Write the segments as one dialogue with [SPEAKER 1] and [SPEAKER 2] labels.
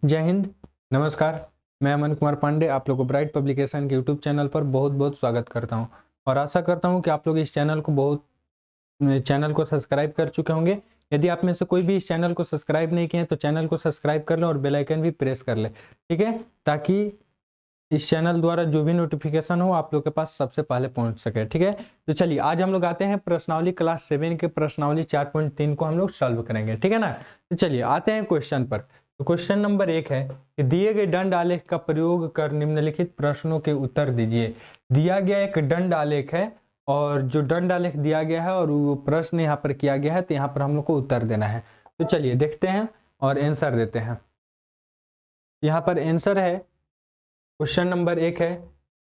[SPEAKER 1] जय हिंद, नमस्कार। मैं अमन कुमार पांडे आप लोगों को ब्राइट पब्लिकेशन के यूट्यूब चैनल पर बहुत बहुत स्वागत करता हूं और आशा करता हूं कि आप लोग इस चैनल को सब्सक्राइब कर चुके होंगे। यदि आप में से कोई भी इस चैनल को सब्सक्राइब नहीं किए हैं तो चैनल को सब्सक्राइब कर लें और बेल आइकन भी प्रेस कर लें, ठीक है, ताकि इस चैनल द्वारा जो भी नोटिफिकेशन हो आप लोग के पास सबसे पहले पहुंच सके, ठीक है। तो चलिए आज हम लोग आते हैं प्रश्नावली क्लास 7 के प्रश्नावली 4.3 को हम लोग सॉल्व करेंगे, ठीक है ना। तो चलिए आते हैं क्वेश्चन पर। तो क्वेश्चन नंबर 1 है कि दिए गए दंड आलेख का प्रयोग कर निम्नलिखित प्रश्नों के उत्तर दीजिए। दिया गया एक दंड आलेख है और जो दंड आलेख दिया गया है और वो प्रश्न यहाँ पर किया गया है, तो यहाँ पर हम लोग को उत्तर देना है। तो चलिए देखते हैं और आंसर देते हैं। यहाँ पर आंसर है, क्वेश्चन नंबर 1 है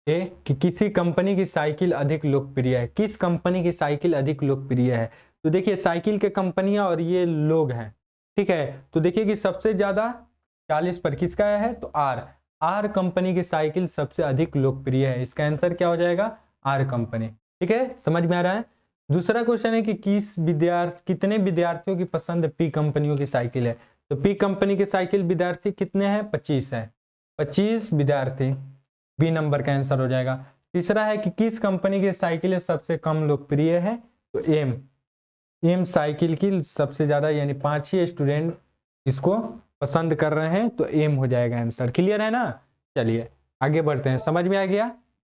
[SPEAKER 1] ए कि किसी कंपनी की साइकिल अधिक लोकप्रिय है। किस कंपनी की साइकिल अधिक लोकप्रिय है? तो देखिए साइकिल के कंपनियां और ये लोग हैं, ठीक है। तो देखिए कि सबसे ज्यादा 40 पर किसका है, तो आर कंपनी की साइकिल सबसे अधिक लोकप्रिय है। इसका आंसर क्या हो जाएगा, आर कंपनी, ठीक है। समझ में आ रहा है। दूसरा क्वेश्चन है कि कितने विद्यार्थियों की पसंद पी कंपनियों की साइकिल है। तो पी कंपनी की साइकिल विद्यार्थी कितने हैं, 25 है, 25 विद्यार्थी, बी नंबर का आंसर हो जाएगा। तीसरा है कि किस कंपनी की साइकिल सबसे कम लोकप्रिय है, तो एम साइकिल की सबसे ज्यादा, यानी 5 ही स्टूडेंट इसको पसंद कर रहे हैं, तो एम हो जाएगा आंसर। क्लियर है ना। चलिए आगे बढ़ते हैं, समझ में आ गया।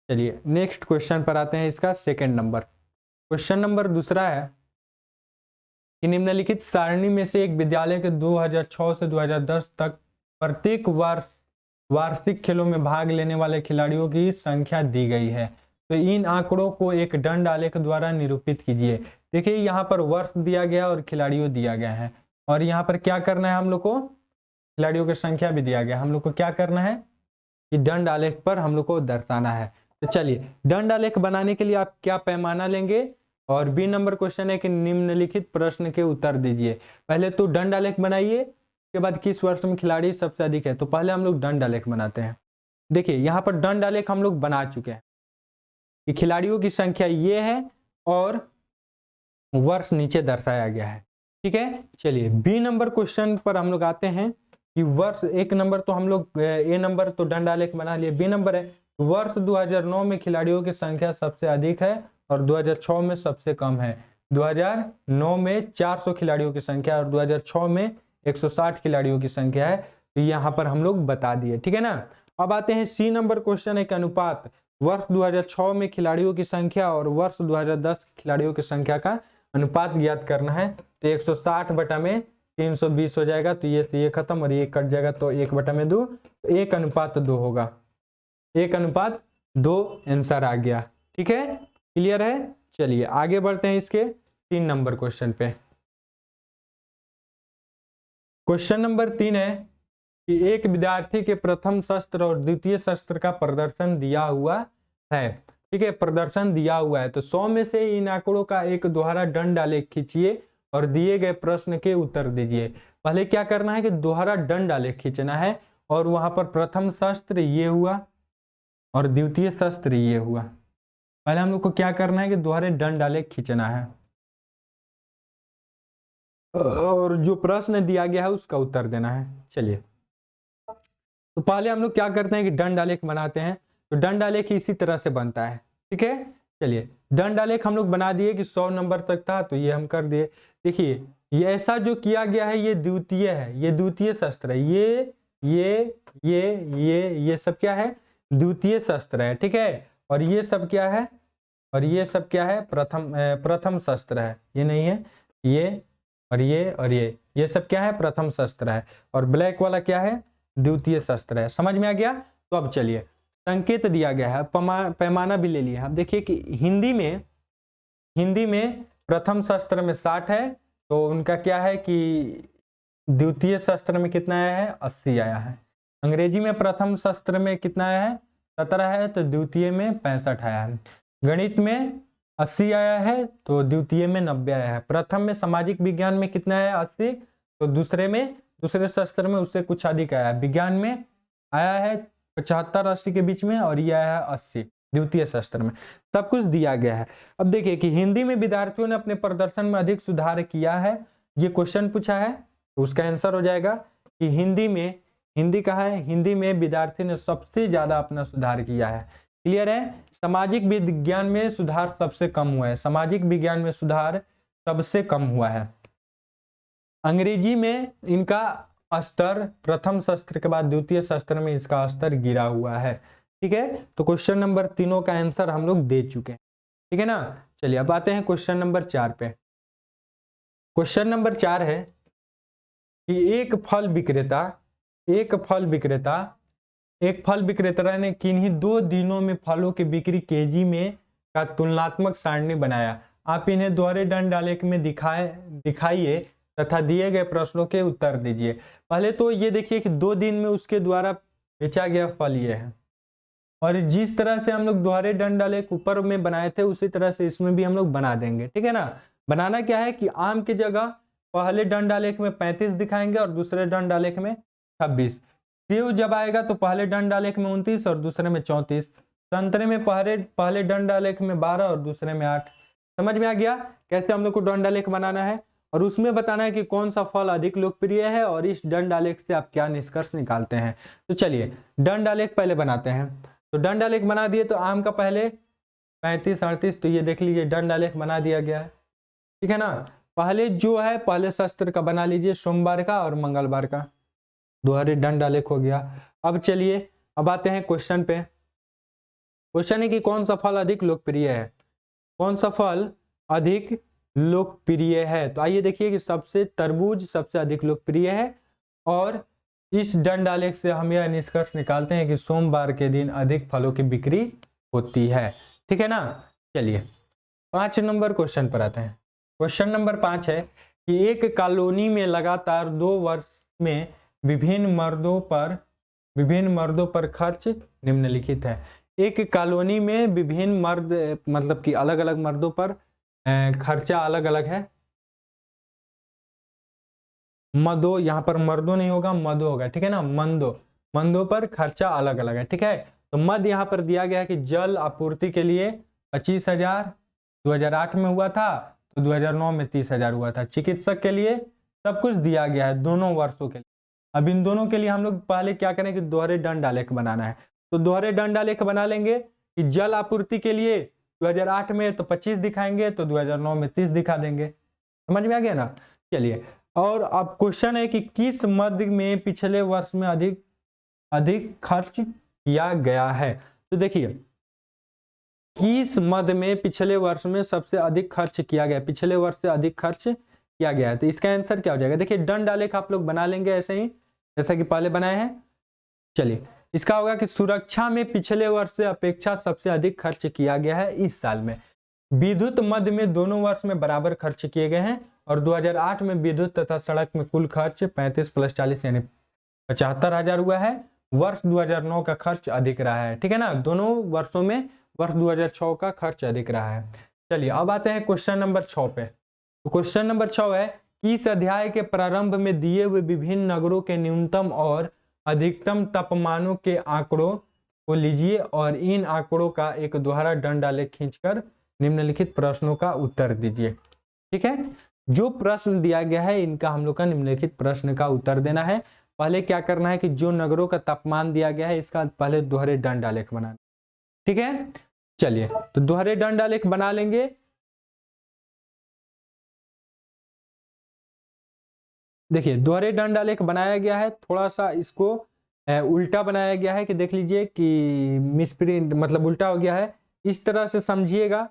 [SPEAKER 1] चलिए नेक्स्ट क्वेश्चन पर आते हैं, इसका सेकंड नंबर। क्वेश्चन नंबर दूसरा है कि निम्नलिखित सारणी में से एक विद्यालय के 2006 से 2010 तक प्रत्येक वार्षिक खेलों में भाग लेने वाले खिलाड़ियों की संख्या दी गई है। तो इन आंकड़ों को एक दंड आलेख द्वारा निरूपित कीजिए। देखिए यहाँ पर वर्ष दिया गया और खिलाड़ियों दिया गया है, और यहाँ पर क्या करना है, हम लोग को खिलाड़ियों की संख्या भी दिया गया। हम लोग को क्या करना है कि दंड आलेख पर हम लोग को दर्शाना है। तो चलिए दंड आलेख बनाने के लिए आप क्या पैमाना लेंगे, और बी नंबर क्वेश्चन है कि निम्नलिखित प्रश्न के उत्तर दीजिए। पहले तो दंड आलेख बनाइए, के बाद किस वर्ष में खिलाड़ी सबसे अधिक है। तो पहले हम लोग दंड आलेख बनाते हैं। देखिए यहाँ पर दंड आलेख हम लोग बना चुके हैं कि खिलाड़ियों की संख्या ये है और वर्ष नीचे दर्शाया गया है, ठीक है। चलिए बी नंबर क्वेश्चन पर हम लोग आते हैं कि वर्ष, एक नंबर तो हम लोग ए नंबर तो दंड आलेख बना लिए, बी नंबर है वर्ष 2009 में खिलाड़ियों की संख्या सबसे अधिक है और 2006 में सबसे कम है। 2009 में 400 खिलाड़ियों की संख्या और 2006 में 160 खिलाड़ियों की संख्या है। तो यहाँ पर हम लोग बता दिए, ठीक है ना। अब आते हैं सी नंबर क्वेश्चन, एक अनुपात वर्ष 2006 में खिलाड़ियों की संख्या और वर्ष 2010 खिलाड़ियों की संख्या का अनुपात ज्ञात करना है। तो 160 बटा में 320 हो जाएगा, तो ये खत्म और ये कट जाएगा, तो 1/2 तो 1:2 होगा, 1:2 आंसर आ गया, ठीक है। क्लियर है। चलिए आगे बढ़ते हैं इसके 3 नंबर क्वेश्चन पे। क्वेश्चन नंबर 3 है कि एक विद्यार्थी के प्रथम शस्त्र और द्वितीय शस्त्र का प्रदर्शन दिया हुआ है, ठीक है, प्रदर्शन दिया हुआ है। तो 100 में से इन आंकड़ों का एक दोहरा दंड आलेख खींचिए और दिए गए प्रश्न के उत्तर दीजिए। पहले क्या करना है कि दोहरा दंड आलेख खींचना है, और वहां पर प्रथम शस्त्र ये हुआ और द्वितीय शस्त्र ये हुआ। पहले हम लोग को क्या करना है कि दोहरे दंड आलेख खींचना है और जो प्रश्न दिया गया है उसका उत्तर देना है। चलिए तो पहले हम लोग क्या करते हैं कि दंड आलेख बनाते हैं। तो दंड आलेख इसी तरह से बनता है, ठीक है। चलिए दंड आलेख हम लोग बना दिए कि 100 नंबर तक था, तो ये हम कर दिए। देखिए ये ऐसा जो किया गया है ये द्वितीय है, ये द्वितीय शस्त्र है, ये सब क्या है, द्वितीय शस्त्र है, ठीक है। और ये सब क्या है, और ये सब क्या है, प्रथम शस्त्र है। ये नहीं है, ये और ये सब क्या है, प्रथम शस्त्र है। और ब्लैक वाला क्या है, द्वितीय शस्त्र है। समझ में आ गया। तो अब चलिए संकेत दिया गया है, पैमाना भी ले लिया। अब देखिए कि हिंदी में प्रथम शस्त्र में 60 है, तो उनका क्या है कि द्वितीय शस्त्र में कितना आया है, 80 आया है। अंग्रेजी में प्रथम शस्त्र में कितना आया है, 17 है, तो द्वितीय में 65 आया है। गणित में 80 आया है, तो द्वितीय में 90 आया है। प्रथम में सामाजिक विज्ञान में कितना है, 80, तो दूसरे शस्त्र में उससे कुछ अधिक आया है। विज्ञान में आया है 75-80 के बीच में, और यह आया है 80 द्वितीय शस्त्र में। सब कुछ दिया गया है। अब देखिए कि हिंदी में विद्यार्थियों ने अपने प्रदर्शन में अधिक सुधार किया है, ये क्वेश्चन पूछा है, तो उसका आंसर हो जाएगा कि हिंदी का है, हिंदी में विद्यार्थी ने सबसे ज्यादा अपना सुधार किया है। क्लियर है। सामाजिक विज्ञान में सुधार सबसे कम हुआ है, सामाजिक विज्ञान में सुधार सबसे कम हुआ है। अंग्रेजी में इनका स्तर प्रथम शस्त्र के बाद द्वितीय शस्त्र में इसका स्तर गिरा हुआ है। ठीक है, तो क्वेश्चन नंबर 3 का आंसर हम लोग दे चुके हैं। ठीक है ना। चलिए अब आते हैं क्वेश्चन नंबर 4 पे। क्वेश्चन नंबर 4 है कि एक फल विक्रेता ने किन्हीं 2 दिनों में फलों की बिक्री केजी में का तुलनात्मक सारणी बनाया। आप इन्हें दोहरे दंड आलेख में दिखाइए तथा दिए गए प्रश्नों के उत्तर दीजिए। पहले तो ये देखिए कि 2 दिन में उसके द्वारा बेचा गया फल ये है, और जिस तरह से हम लोग दोहरे दंड आलेख ऊपर में बनाए थे उसी तरह से इसमें भी हम लोग बना देंगे। ठीक है ना। बनाना क्या है कि आम की जगह पहले दंड आलेख में 35 दिखाएंगे और दूसरे दंड आलेख में 26। सेव जब आएगा तो पहले दंड आलेख में 29 और दूसरे में 34। संतरे में पहले दंड आलेख में 12 और दूसरे में 8। समझ में आ गया कैसे हम लोग को दंड आलेख बनाना है, और उसमें बताना है कि कौन सा फल अधिक लोकप्रिय है और इस दंड आलेख से आप क्या निष्कर्ष निकालते हैं। तो चलिए दंड आलेख पहले बनाते हैं। तो दंड आलेख बना दिए, तो आम का पहले 35 38, तो ये देख लीजिए दंड आलेख बना दिया गया है। ठीक है ना। पहले जो है पहले शस्त्र का बना लीजिए, सोमवार का और मंगलवार का, दोहरे दंड आलेख हो गया। अब चलिए अब आते हैं क्वेश्चन पे। क्वेश्चन है कि कौन सा फल अधिक लोकप्रिय है, कौन सा फल अधिक लोकप्रिय है। तो आइए देखिए कि तरबूज सबसे अधिक लोकप्रिय है, और इस दंड आलेख से हम यह निष्कर्ष निकालते हैं कि सोमवार के दिन अधिक फलों की बिक्री होती है। ठीक है ना। चलिए 5 नंबर क्वेश्चन पर आते हैं। क्वेश्चन नंबर 5 है कि एक कॉलोनी में लगातार 2 वर्ष में विभिन्न मर्दों पर खर्च निम्नलिखित है। एक कॉलोनी में विभिन्न मर्द मतलब कि अलग अलग मर्दों पर खर्चा अलग अलग है। मदो, यहाँ पर मर्दों नहीं होगा, मदो होगा। ठीक है ना। मंदों पर खर्चा अलग अलग है। ठीक है। तो मद यहाँ पर दिया गया है कि जल आपूर्ति के लिए 25,000 2008 में हुआ था, तो 2009 में 30,000 हुआ था। चिकित्सक के लिए सब कुछ दिया गया है दोनों वर्षों के लिए। अब इन दोनों के लिए हम लोग पहले क्या करें कि दोहरे दंड आलेख बनाना है। तो दोहरे दंड आलेख बना लेंगे कि जल आपूर्ति के लिए 2008 में तो 25 दिखाएंगे, तो 2009 में 30 दिखा देंगे। समझ में आ गया ना। चलिए, और अब क्वेश्चन है कि किस मद में पिछले वर्ष में अधिक खर्च किया गया है। तो देखिए किस मद में पिछले वर्ष में सबसे अधिक खर्च किया गया, पिछले वर्ष से अधिक खर्च किया गया है। तो इसका आंसर क्या हो जाएगा। देखिए दंड आलेख आप लोग बना लेंगे ऐसे ही जैसा कि पहले बनाए हैं। चलिए इसका होगा कि सुरक्षा में पिछले वर्ष से अपेक्षा सबसे अधिक खर्च किया गया है इस साल में। विद्युत मद में दोनों वर्ष में बराबर खर्च किए गए हैं, और 2008 में विद्युत तथा सड़क में कुल खर्च 35 + 40 यानी 75,000 हुआ है। वर्ष 2009 का खर्च अधिक रहा है। ठीक है ना। दोनों वर्षों में वर्ष 2006 का खर्च अधिक रहा है। चलिए अब आते हैं क्वेश्चन नंबर 6 पे। तो क्वेश्चन नंबर 6 है कि इस अध्याय के प्रारंभ में दिए हुए विभिन्न नगरों के न्यूनतम और अधिकतम तापमानों के आंकड़ों को लीजिए और इन आंकड़ों का एक दोहरा दंड आलेख खींचकर निम्नलिखित प्रश्नों का उत्तर दीजिए। ठीक है। जो प्रश्न दिया गया है इनका हम लोग का निम्नलिखित प्रश्न का उत्तर देना है। पहले क्या करना है कि जो नगरों का तापमान दिया गया है इसका पहले दोहरे दंड आलेख बनाना। ठीक है। चलिए तो दोहरे दंड आलेख बना लेंगे। देखिए दोहरे दंड आलेख बनाया गया है, थोड़ा सा इसको उल्टा बनाया गया है कि देख लीजिए कि मिसप्रिंट मतलब उल्टा हो गया है। इस तरह से समझिएगा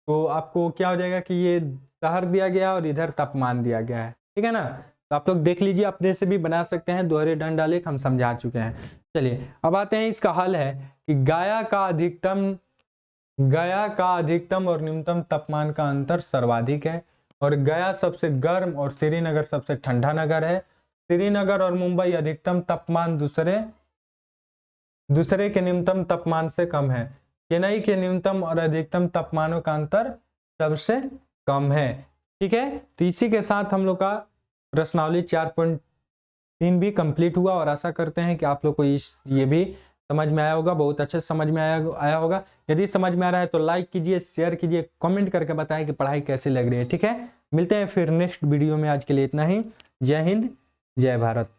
[SPEAKER 1] तो आपको क्या हो जाएगा कि ये शहर दिया गया और इधर तापमान दिया गया है। ठीक है ना। तो आप लोग देख लीजिए, अपने से भी बना सकते हैं। दोहरे दंड आलेख हम समझा चुके हैं। चलिए अब आते हैं, इसका हल है कि गया का अधिकतम और न्यूनतम तापमान का अंतर सर्वाधिक है, और गया सबसे गर्म और श्रीनगर सबसे ठंडा नगर है। श्रीनगर और मुंबई अधिकतम तापमान दूसरे के न्यूनतम तापमान से कम है। चेन्नई के न्यूनतम और अधिकतम तापमानों का अंतर सबसे कम है। ठीक है। तो इसी के साथ हम लोग का प्रश्नावली 4.3 भी कंप्लीट हुआ, और आशा करते हैं कि आप लोग को ये भी समझ में आया होगा, बहुत अच्छे समझ में आया होगा। यदि समझ में आ रहा है तो लाइक कीजिए, शेयर कीजिए, कमेंट करके बताएं कि पढ़ाई कैसी लग रही है। ठीक है। मिलते हैं फिर नेक्स्ट वीडियो में। आज के लिए इतना ही। जय हिंद, जय भारत।